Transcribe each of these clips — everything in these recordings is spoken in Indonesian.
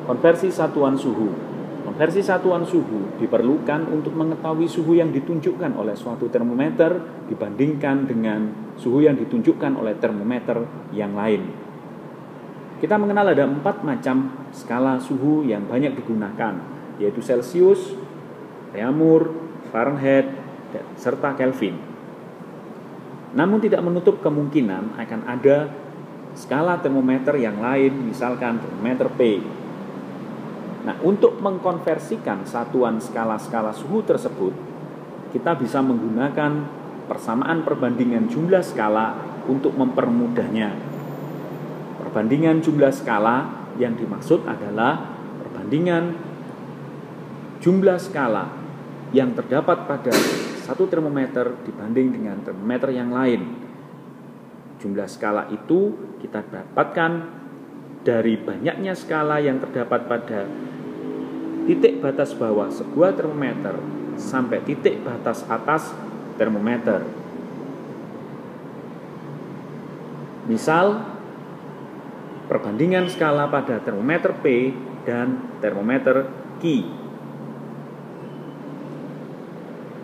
Konversi satuan suhu. Konversi satuan suhu diperlukan untuk mengetahui suhu yang ditunjukkan oleh suatu termometer dibandingkan dengan suhu yang ditunjukkan oleh termometer yang lain. Kita mengenal ada 4 macam skala suhu yang banyak digunakan, yaitu Celsius, Reaumur, Fahrenheit, serta Kelvin. Namun tidak menutup kemungkinan akan ada skala termometer yang lain, misalkan termometer P. Nah, untuk mengkonversikan satuan skala-skala suhu tersebut, kita bisa menggunakan persamaan perbandingan jumlah skala untuk mempermudahnya. Perbandingan jumlah skala yang dimaksud adalah perbandingan jumlah skala yang terdapat pada satu termometer dibanding dengan termometer yang lain. Jumlah skala itu kita dapatkan dari banyaknya skala yang terdapat pada titik batas bawah sebuah termometer sampai titik batas atas termometer. Misal, perbandingan skala pada termometer P dan termometer Q.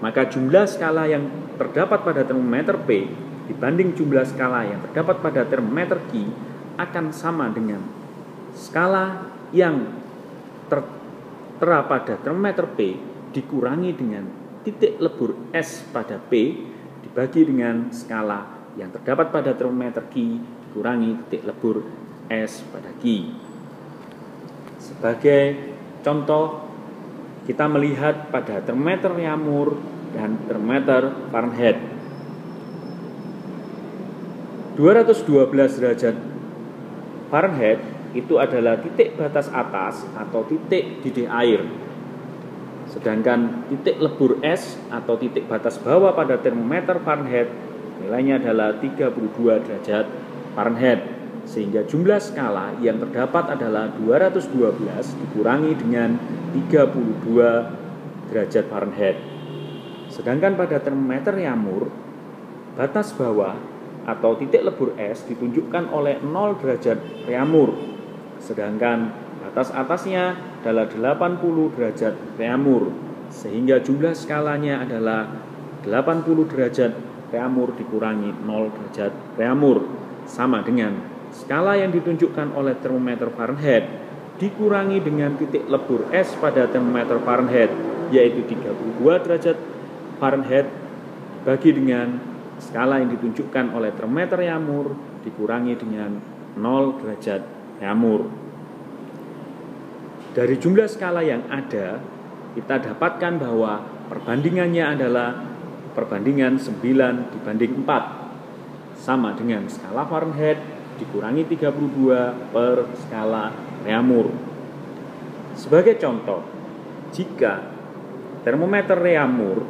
Maka jumlah skala yang terdapat pada termometer P dibanding jumlah skala yang terdapat pada termometer Q akan sama dengan skala yang tertera pada termometer P dikurangi dengan titik lebur S pada P dibagi dengan skala yang terdapat pada termometer Q dikurangi titik lebur S pada Q. Sebagai contoh, kita melihat pada termometer Reaumur dan termometer Fahrenheit. 212 derajat Fahrenheit itu adalah titik batas atas atau titik didih air. Sedangkan titik lebur S atau titik batas bawah pada termometer Fahrenheit nilainya adalah 32 derajat Fahrenheit. Sehingga jumlah skala yang terdapat adalah 212 dikurangi dengan 32 derajat Fahrenheit. Sedangkan pada termometer Reaumur, batas bawah atau titik lebur S ditunjukkan oleh 0 derajat Reaumur. Sedangkan batas atasnya adalah 80 derajat Reaumur. Sehingga jumlah skalanya adalah 80 derajat Reaumur dikurangi 0 derajat Reaumur. Sama dengan skala yang ditunjukkan oleh termometer Fahrenheit dikurangi dengan titik lebur S pada termometer Fahrenheit, yaitu 32 derajat Fahrenheit bagi dengan skala yang ditunjukkan oleh termometer Reaumur dikurangi dengan 0 derajat Reaumur. Dari jumlah skala yang ada, kita dapatkan bahwa perbandingannya adalah perbandingan 9 dibanding 4, sama dengan skala Fahrenheit dikurangi 32 per skala Reaumur. Sebagai contoh, jika termometer Reaumur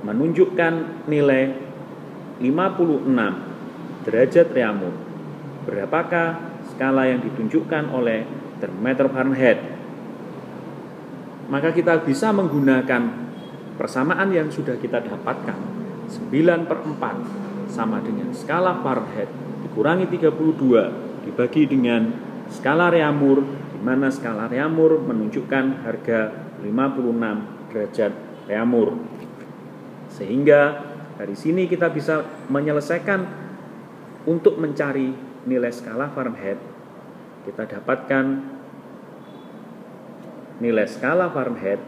menunjukkan nilai 56 derajat Reaumur, berapakah skala yang ditunjukkan oleh termometer Fahrenheit? Maka kita bisa menggunakan persamaan yang sudah kita dapatkan, 9/4 sama dengan skala Fahrenheit dikurangi 32 dibagi dengan skala Reaumur, di mana skala Reaumur menunjukkan harga 56 derajat Reaumur. Sehingga dari sini kita bisa menyelesaikan untuk mencari nilai skala Fahrenheit. Kita dapatkan nilai skala Fahrenheit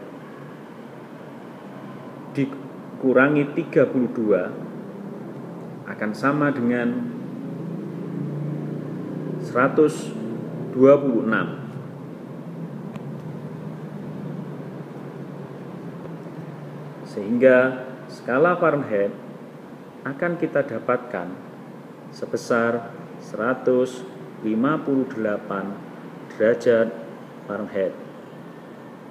dikurangi 32 akan sama dengan 126. Sehingga skala Fahrenheit akan kita dapatkan sebesar 158 derajat Fahrenheit.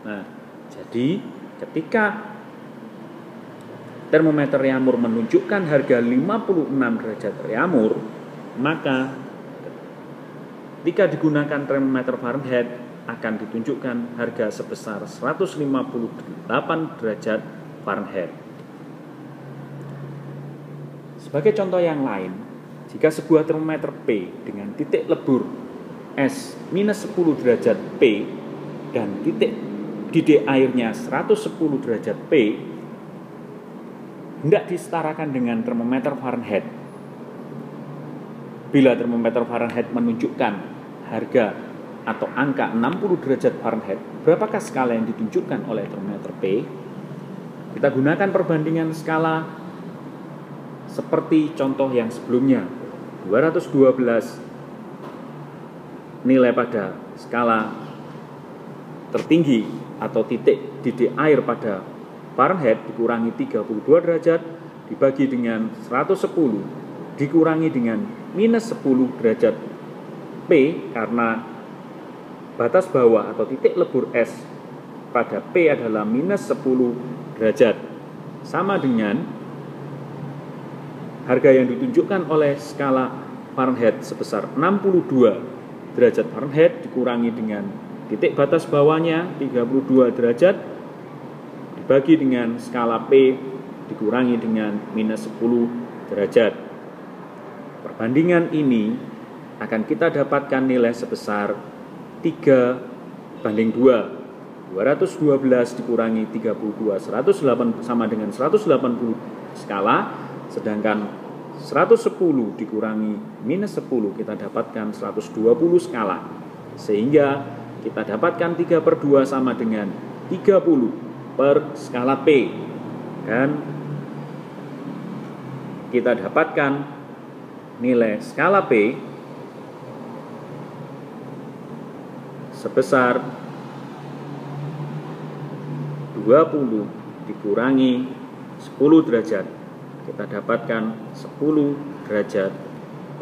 Nah, jadi ketika termometer Reaumur menunjukkan harga 56 derajat Reaumur, maka ketika digunakan termometer Fahrenheit akan ditunjukkan harga sebesar 158 derajat Fahrenheit. Sebagai contoh yang lain, jika sebuah termometer P dengan titik lebur S minus 10 derajat P dan titik didih airnya 110 derajat P hendak disetarakan dengan termometer Fahrenheit. Bila termometer Fahrenheit menunjukkan harga atau angka 60 derajat Fahrenheit, berapakah skala yang ditunjukkan oleh termometer P? Kita gunakan perbandingan skala seperti contoh yang sebelumnya. 212 nilai pada skala tertinggi atau titik didih air pada Fahrenheit dikurangi 32 derajat dibagi dengan 110 dikurangi dengan minus 10 derajat P, karena batas bawah atau titik lebur S pada P adalah minus 10 derajat, sama dengan harga yang ditunjukkan oleh skala Fahrenheit sebesar 62 derajat Fahrenheit dikurangi dengan titik batas bawahnya 32 derajat dibagi dengan skala P dikurangi dengan minus 10 derajat. Perbandingan ini akan kita dapatkan nilai sebesar 3:2. 212 dikurangi 32 108 sama dengan 180 skala, sedangkan 110 dikurangi minus 10 kita dapatkan 120 skala, sehingga kita dapatkan 3/2 sama dengan 30 per skala P, dan kita dapatkan nilai skala P sebesar 20 dikurangi 10 derajat, kita dapatkan 10 derajat P.